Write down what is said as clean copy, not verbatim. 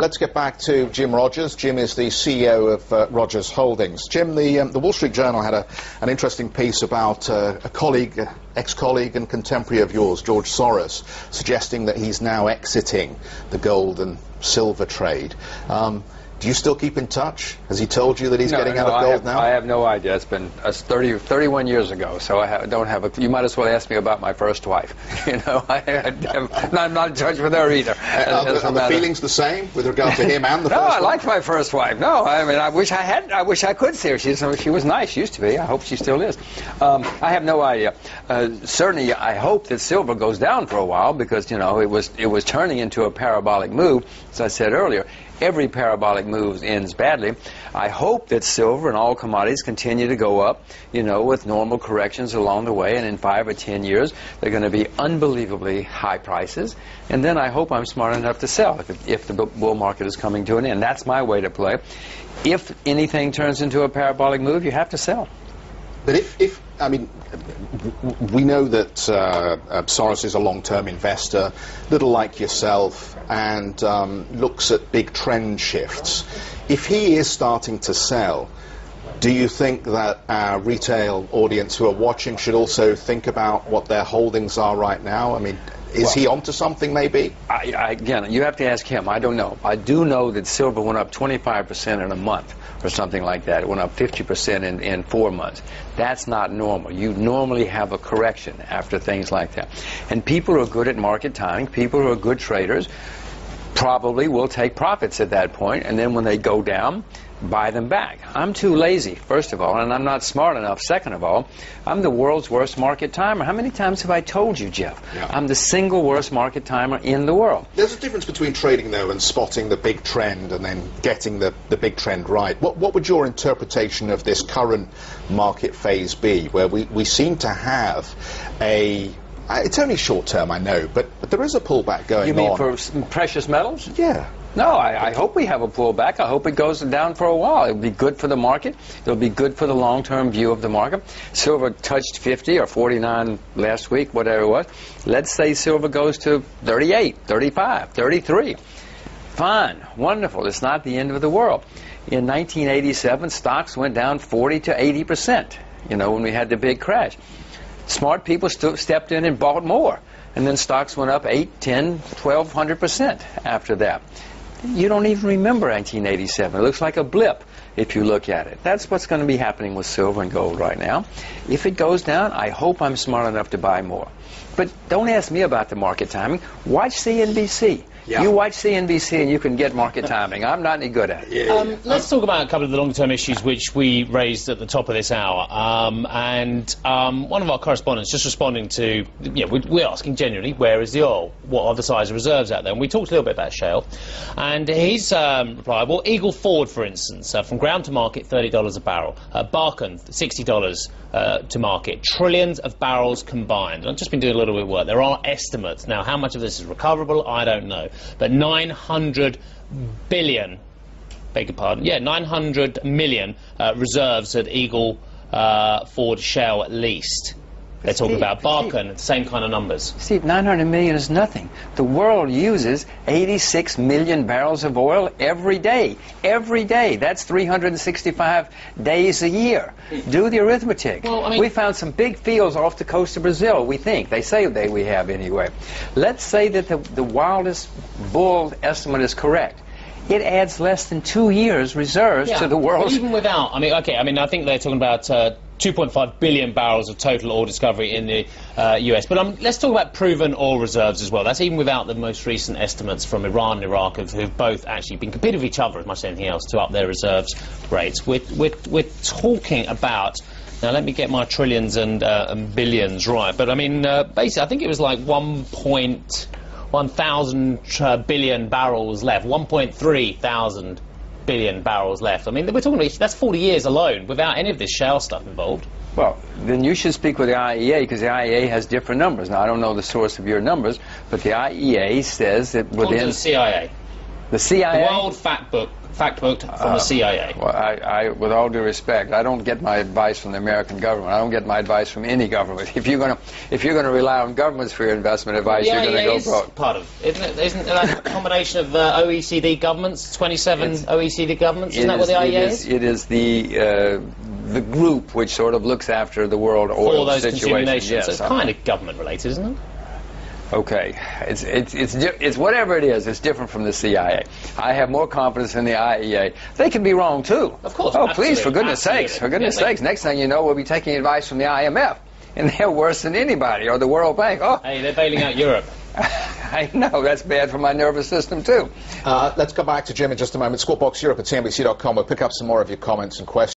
Let's get back to Jim Rogers. Jim is the CEO of Rogers Holdings. Jim, the Wall Street Journal had an interesting piece about a colleague, ex-colleague and contemporary of yours, George Soros, suggesting that he's now exiting the gold and silver trade. Do you still keep in touch? Has he told you that he's getting out of gold now? I have no idea. It's been 31 years ago, so don't have a. You might as well ask me about my first wife. You know, I'm not in touch with her either. Are the feelings the same with regard to him and the first No, I wife? liked my first wife. No, I mean, I wish I could see her. She was nice. She used to be. I hope she still is. I have no idea. Certainly, I hope that silver goes down for a while because it was turning into a parabolic move, as I said earlier. Every parabolic move ends badly. I hope that silver and all commodities continue to go up, with normal corrections along the way, and in 5 or 10 years, they're going to be unbelievably high prices. And then I hope I'm smart enough to sell if the bull market is coming to an end. That's my way to play. If anything turns into a parabolic move, you have to sell. But we know that Soros is a long-term investor, little like yourself, and looks at big trend shifts. If he is starting to sell, do you think that our retail audience who are watching should also think about what their holdings are right now? I mean, is he onto something, maybe? Again, you have to ask him. I don't know. I do know that silver went up 25% in a month or something like that. It went up 50% in 4 months. That's not normal. You normally have a correction after things like that. And people who are good at market timing, people who are good traders, probably will take profits at that point, and then when they go down, buy them back. I'm too lazy, first of all, and I'm not smart enough, second of all. I'm the world's worst market timer. How many times have I told you, Jeff? Yeah. I'm the single worst market timer in the world. There's a difference between trading, though, and spotting the big trend and then getting the big trend right. What would your interpretation of this current market phase be, where we seem to have a... It's only short term, I know, but there is a pullback going on. You mean for precious metals? Yeah. No, I hope we have a pullback. I hope it goes down for a while. It'll be good for the market. It'll be good for the long-term view of the market. Silver touched 50 or 49 last week, whatever it was. Let's say silver goes to 38, 35, 33. Fine, wonderful. It's not the end of the world. In 1987, stocks went down 40 to 80%, when we had the big crash. Smart people stepped in and bought more. And then stocks went up 8, 10, 1,200% after that. You don't even remember 1987. It looks like a blip if you look at it. That's what's going to be happening with silver and gold right now. If it goes down, I hope I'm smart enough to buy more. But don't ask me about the market timing. Watch CNBC. Yeah. You watch CNBC and you can get market timing. I'm not any good at it. Let's talk about a couple of the long-term issues which we raised at the top of this hour. One of our correspondents just responding to, we're asking genuinely, where is the oil? What are the size of reserves out there? And we talked a little bit about shale. And he's replied, well, Eagle Ford, for instance, from ground to market, $30 a barrel. Barkin, $60 to market. Trillions of barrels combined. I've just been doing a little bit of work. There are estimates. Now, how much of this is recoverable, I don't know. But 900 billion, beg your pardon, 900 million reserves at Eagle Ford Shale at least. They're talking about Barkin, the same kind of numbers. Steve, 900 million is nothing. The world uses 86 million barrels of oil every day. Every day. That's 365 days a year. Do the arithmetic. Well, we found some big fields off the coast of Brazil, we think. They say we have anyway. Let's say that the wildest bull estimate is correct. It adds less than 2 years reserves to the world. Even without, I think they're talking about 2.5 billion barrels of total oil discovery in the US. But let's talk about proven oil reserves as well. That's even without the most recent estimates from Iran and Iraq who've both actually been competing with each other as much as anything else to up their reserves rates. We're talking about... Now, let me get my trillions and billions right. But, basically, I think it was like 1,000 billion barrels left, 1.3 thousand billion barrels left. We're talking about, that's 40 years alone without any of this shale stuff involved. Well, then you should speak with the IEA, because the IEA has different numbers. Now, I don't know the source of your numbers, but the IEA says that within... the CIA. The CIA? The World Fact Book from the CIA. Well, I, with all due respect, I don't get my advice from the American government. I don't get my advice from any government. If you're gonna rely on governments for your investment advice, you're going to go broke. Part of, isn't that a combination of OECD governments, 27 OECD governments? Isn't that what the IEA is? It is the group which sort of looks after the world oil all those situation. consuming nations. Yes, So it's kind of government related, isn't it? Okay, it's whatever it is. It's different from the CIA. I have more confidence in the IEA. They can be wrong too. Of course. Oh, please, for goodness absolutely. sakes, for goodness sakes. Next thing you know, we'll be taking advice from the IMF, and they're worse than anybody, or the World Bank. Oh, hey, they're bailing out Europe. I know, that's bad for my nervous system too. Let's go back to Jim in just a moment. Squawk Box Europe at CNBC.com. We'll pick up some more of your comments and questions.